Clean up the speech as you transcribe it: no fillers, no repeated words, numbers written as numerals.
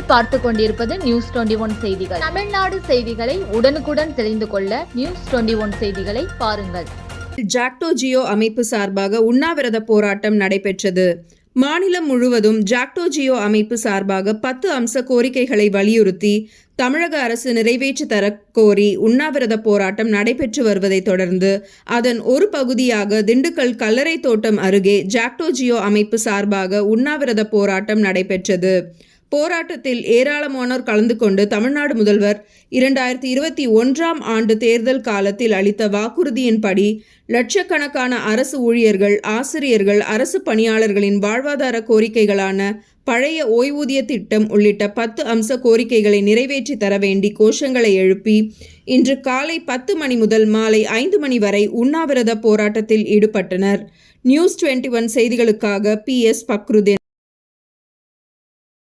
நீங்கள் பார்த்து கொண்டிருப்பது நியூஸ் 21 செய்திகள். தமிழ்நாடு செய்திகளை உடனுக்குடன் தெரிந்து கொள்ள நியூஸ் 21 செய்திகளை பாருங்கள். ஜாக்டோ ஜியோ அமைப்பு சார்பாக உண்ணாவிரத போராட்டம் நடைபெற்றது. மாநிலம் முழுவதும் ஜாக்டோ ஜியோ அமைப்பு சார்பாக 10 அம்ச கோரிக்கைகளை வலியுறுத்தி தமிழக அரசு நிறைவேற்றி தரக்கோரி உண்ணாவிரத போராட்டம் நடைபெற்று வருவதை தொடர்ந்து அதன் ஒரு பகுதியாக திண்டுக்கல் கல்லறை தோட்டம் அருகே ஜாக்டோ ஜியோ அமைப்பு சார்பாக உண்ணாவிரத போராட்டம் நடைபெற்றது. போராட்டத்தில் ஏராளமானோர் கலந்து கொண்டு தமிழ்நாடு முதல்வர் 2021ஆம் ஆண்டு தேர்தல் காலத்தில் அளித்த வாக்குறுதியின்படி லட்சக்கணக்கான அரசு ஊழியர்கள், ஆசிரியர்கள், அரசு பணியாளர்களின் வாழ்வாதார கோரிக்கைகளான பழைய ஓய்வூதிய திட்டம் உள்ளிட்ட 10 அம்ச கோரிக்கைகளை நிறைவேற்றி தர வேண்டி கோஷங்களை எழுப்பி இன்று காலை 10 மணி முதல் மாலை 5 மணி வரை உண்ணாவிரத போராட்டத்தில் ஈடுபட்டனர். நியூஸ் 21 செய்திகளுக்காக PS பக்ருதீன்.